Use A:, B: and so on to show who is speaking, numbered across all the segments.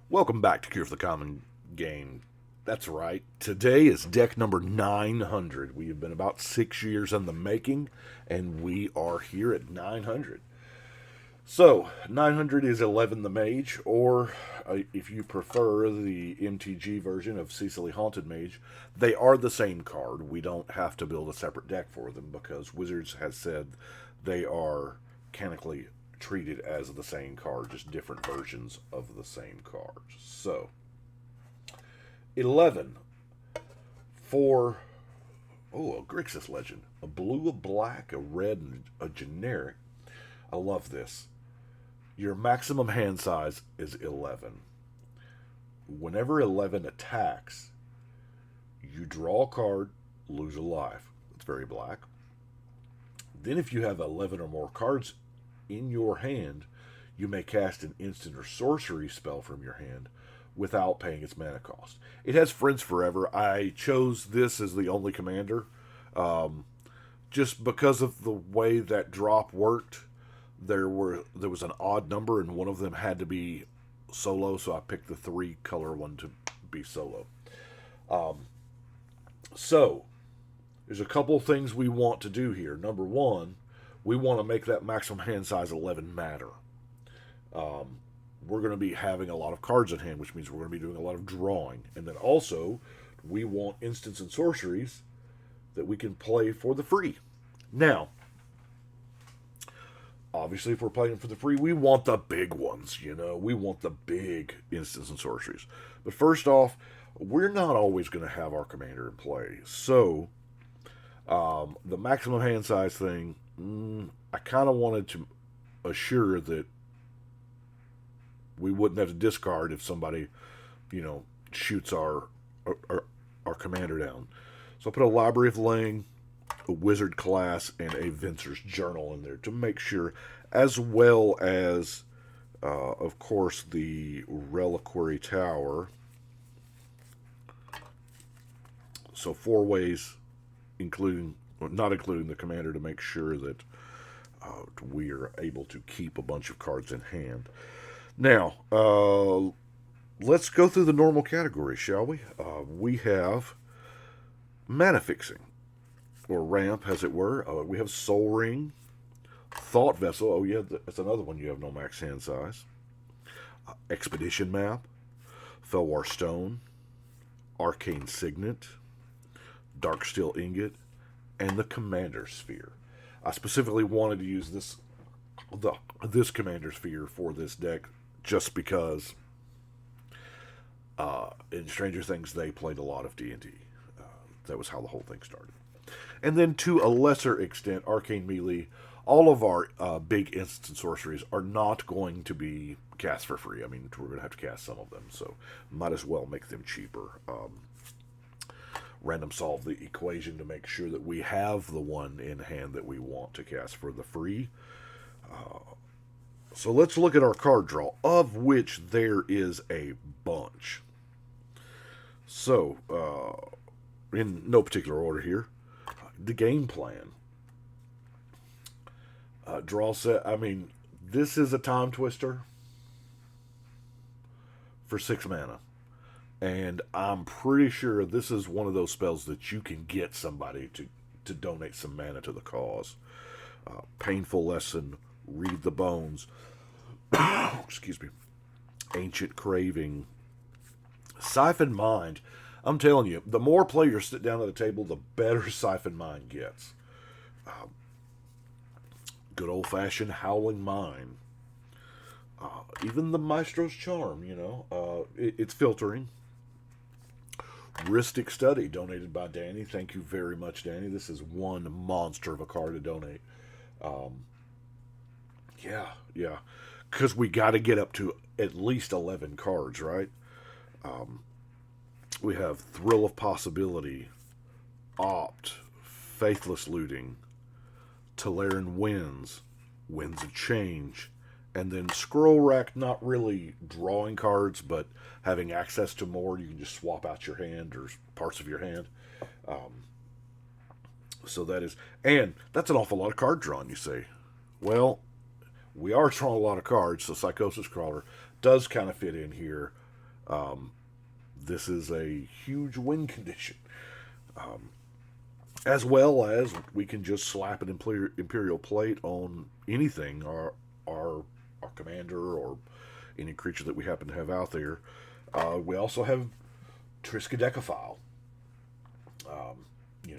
A: Welcome back to Cure for the Common Game. That's right. Today is deck number 900. We have been about 6 years in the making, and we are here at 900. So, 900 is 11 the Mage, or if you prefer the MTG version of Cecily Haunted Mage, they are the same card. We don't have to build a separate deck for them because Wizards has said they are mechanically treated as the same card, just different versions of the same card. So, 11 for, a Grixis Legend. A blue, a black, a red, and a generic. I love this. Your maximum hand size is 11. Whenever 11 attacks, you draw a card, lose a life. It's very black. Then, if you have 11 or more cards in your hand, you may cast an instant or sorcery spell from your hand without paying its mana cost. It has Friends Forever. I chose this as the only commander just because of the way that drop worked. There was an odd number, and one of them had to be solo, so I picked the 3-color one to be solo. So, there's a couple things we want to do here. Number one, we want to make that maximum hand size 11 matter. We're going to be having a lot of cards in hand, which means we're going to be doing a lot of drawing. And then also, we want instants and sorceries that we can play for the free. Now, obviously, if we're playing for the free, we want the big ones, We want the big instants and sorceries. But first off, we're not always going to have our commander in play. So, the maximum hand size thing, I kind of wanted to assure that we wouldn't have to discard if somebody, shoots our commander down. So I put a Library of Lang, a Wizard class, and a Venser's Journal in there to make sure, as well as, of course, the Reliquary Tower. So 4 ways, not including the commander, to make sure that we are able to keep a bunch of cards in hand. Now, let's go through the normal categories, shall we? We have mana fixing, or ramp, as it were. We have Soul Ring, Thought Vessel. Oh, yeah, that's another one you have no max hand size. Expedition Map, Felwar Stone, Arcane Signet, Dark Steel Ingot, and the Commander Sphere. I specifically wanted to use this Commander Sphere for this deck just because in Stranger Things they played a lot of D&D. That was how the whole thing started. And then to a lesser extent, Arcane Melee. All of our big instant sorceries are not going to be cast for free. I mean, we're going to have to cast some of them, so might as well make them cheaper. Random solve the equation to make sure that we have the one in hand that we want to cast for the free. So let's look at our card draw, of which there is a bunch. So, in no particular order here, the game plan. Draw set, this is a time twister for 6 mana. And I'm pretty sure this is one of those spells that you can get somebody to donate some mana to the cause. Painful Lesson, Read the Bones, excuse me, Ancient Craving, Siphon Mind. I'm telling you, the more players sit down at the table, the better Siphon Mind gets. Good old-fashioned Howling Mine. Even the Maestro's Charm, it's filtering. Ristic Study, donated by Danny. Thank you very much, Danny. This is one monster of a card to donate. Yeah. Because we got to get up to at least 11 cards, right? We have Thrill of Possibility, Opt, Faithless Looting, Teleran Winds, Winds of Change, and then Scroll Rack, not really drawing cards, but having access to more. You can just swap out your hand or parts of your hand. So that is, and that's an awful lot of card drawing, you say. Well, we are drawing a lot of cards, so Psychosis Crawler does kind of fit in here This is a huge win condition. As well as we can just slap an Imperial Plate on anything, our commander or any creature that we happen to have out there. We also have Triskaidekaphile.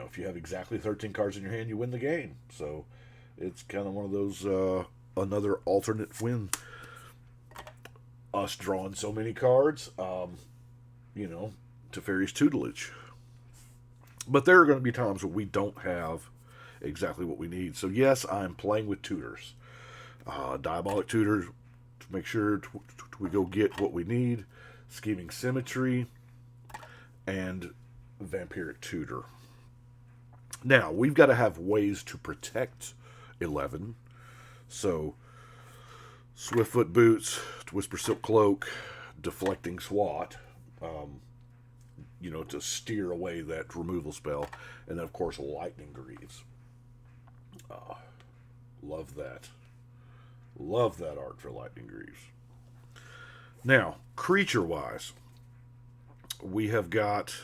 A: If you have exactly 13 cards in your hand, you win the game. So it's kind of one of those, another alternate win. Us drawing so many cards, Teferi's tutelage. But there are going to be times where we don't have exactly what we need. So yes, I'm playing with tutors. Diabolic Tutor to make sure we go get what we need. Scheming Symmetry. And Vampiric Tutor. Now, we've got to have ways to protect 11. So, Swiftfoot Boots, Whisper Silk Cloak, Deflecting Swat, to steer away that removal spell. And then, of course, Lightning Greaves. Love that. Love that art for Lightning Greaves. Now, creature-wise, we have got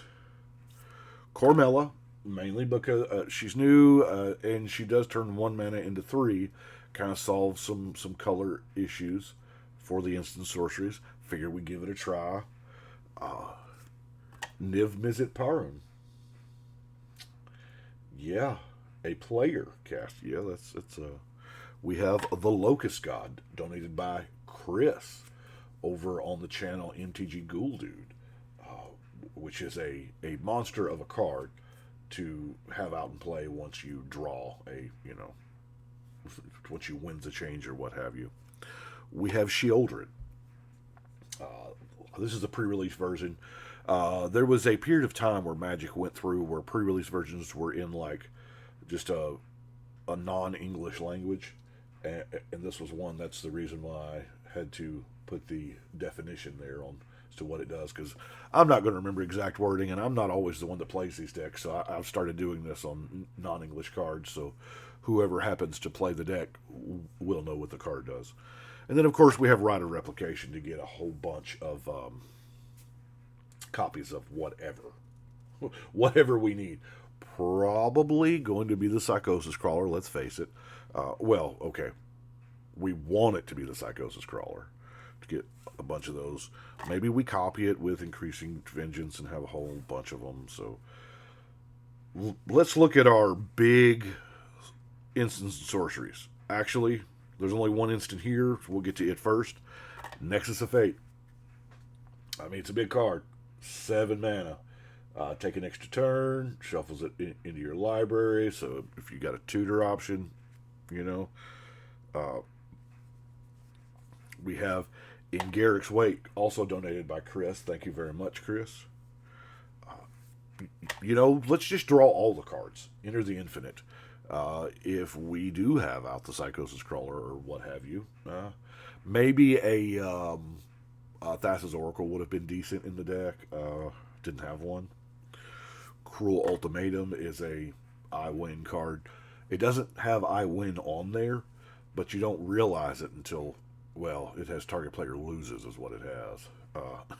A: Cormella, mainly because she's new, and she does turn 1 mana into 3. Kind of solves some color issues for the instant sorceries. Figure we give it a try. Niv Mizzet Parun. Yeah, a player cast. Yeah, it's we have the Locust God, donated by Chris over on the channel MTG Ghoul Dude, which is a monster of a card to have out and play once you draw once you win the change or what have you. We have Sheoldred. This is the pre-release version. There was a period of time where Magic went through where pre-release versions were in just a non-English language, and this was one. That's the reason why I had to put the definition there on as to what it does, because I'm not going to remember exact wording, and I'm not always the one that plays these decks, so I've started doing this on non-English cards, so whoever happens to play the deck will know what the card does. And then, of course, we have Rider Replication to get a whole bunch of copies of whatever we need. Probably going to be the Psychosis Crawler, let's face it. We want it to be the Psychosis Crawler to get a bunch of those. Maybe we copy it with Increasing Vengeance and have a whole bunch of them. So let's look at our big instants and sorceries. Actually, there's only one instant here. So we'll get to it first. Nexus of Fate. I mean, it's a big card. 7 mana. Take an extra turn. Shuffles it into your library. So if you got a tutor option, we have In Garrick's Wake, also donated by Chris. Thank you very much, Chris. Let's just draw all the cards. Enter the Infinite. If we do have out the Psychosis Crawler or what have you, maybe a Thassa's Oracle would have been decent in the deck. Didn't have one. Cruel Ultimatum is a I win card. It doesn't have I win on there, but you don't realize it until, it has target player loses is what it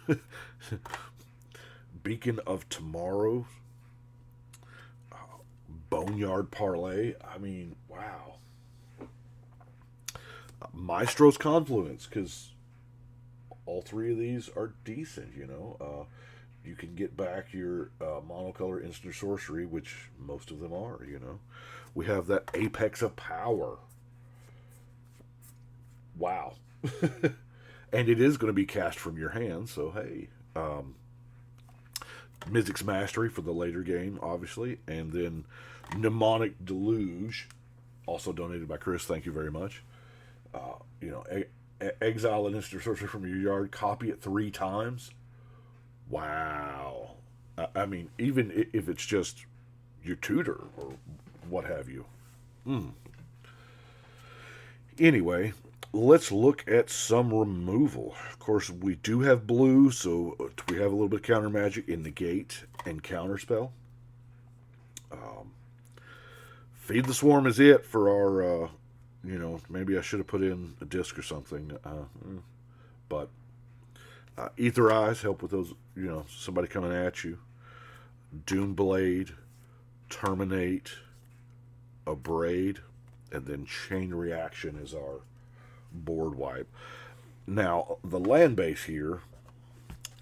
A: has. Beacon of Tomorrow. Boneyard Parlay. I mean, wow. Maestro's Confluence, because all 3 of these are decent, You can get back your monocolor instant sorcery, which most of them are, We have that Apex of Power. Wow. And it is going to be cast from your hand, so hey. Mizzix's Mastery for the later game, obviously. And then Mnemonic Deluge, also donated by Chris. Thank you very much. Exile an instant sorcery from your yard, copy it 3 times. Wow. I mean, even if it's just your tutor or what have you. Anyway, let's look at some removal. Of course, we do have blue, so we have a little bit of counter magic in Negate and Counterspell. Feed the Swarm is it for our, maybe I should have put in a disc or something. But Ether Eyes help with those, somebody coming at you. Doom Blade, Terminate, Abrade, and then Chain Reaction is our board wipe. Now, the land base here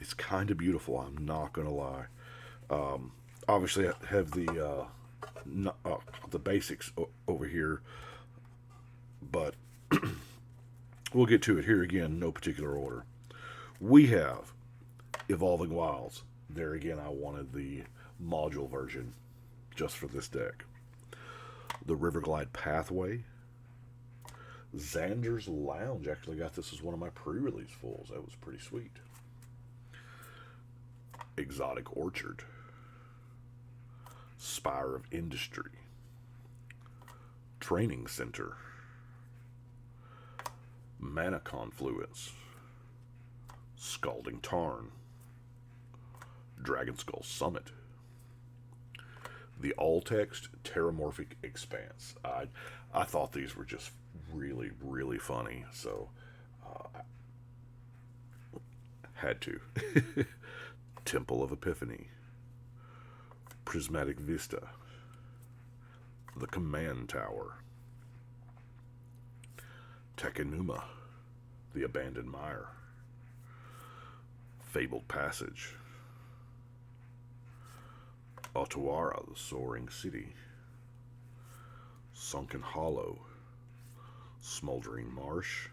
A: is kind of beautiful, I'm not going to lie. Obviously, I have the basics over here, but we'll get to it here again, no particular order. We have Evolving Wilds. There again, I wanted the module version just for this deck. The Riverglide Pathway. Xander's Lounge. Actually got this as one of my pre-release fulls. That was pretty sweet. Exotic Orchard. Spire of Industry. Training Center. Mana Confluence. Scalding Tarn. Dragonskull Summit. The All-Text Terramorphic Expanse. I thought these were just really, really funny, so had to. Temple of Epiphany. Prismatic Vista. The Command Tower. Tekenuma. The Abandoned Mire. Fabled Passage. Otawara, the Soaring City. Sunken Hollow. Smoldering Marsh.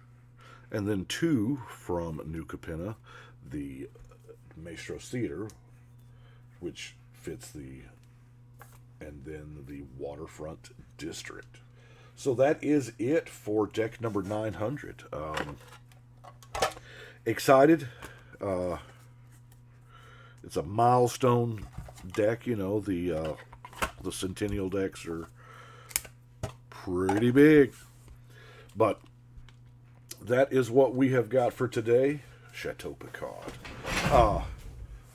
A: And then two from New Capenna, the Maestros Theater, which fits and then the Waterfront District. So that is it for deck number 900. Excited. It's a milestone deck. The Centennial decks are pretty big. But that is what we have got for today. Chateau Picard.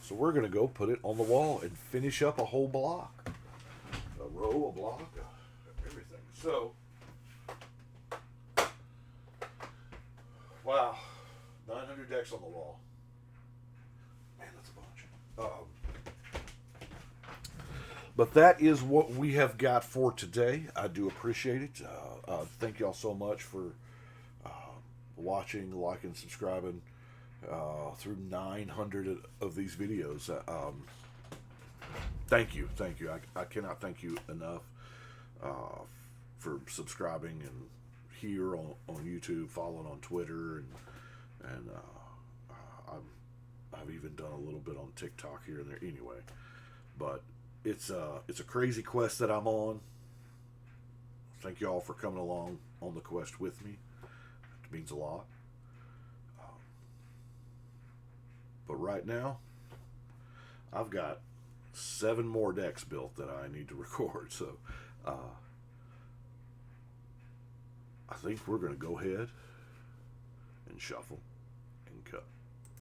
A: So we're going to go put it on the wall and finish up a whole block. A row, a block, everything. So, wow. 900 decks on the wall. Man, that's a bunch. But that is what we have got for today. I do appreciate it. Thank y'all so much for watching, liking, subscribing through 900 of these videos. Thank you. I cannot thank you enough for subscribing and here on YouTube, following on Twitter, and I've even done a little bit on TikTok here and there. Anyway, but it's a crazy quest that I'm on. Thank y'all for coming along on the quest with me. It means a lot. But right now, I've got 7 more decks built that I need to record. So I think we're going to go ahead and shuffle and cut.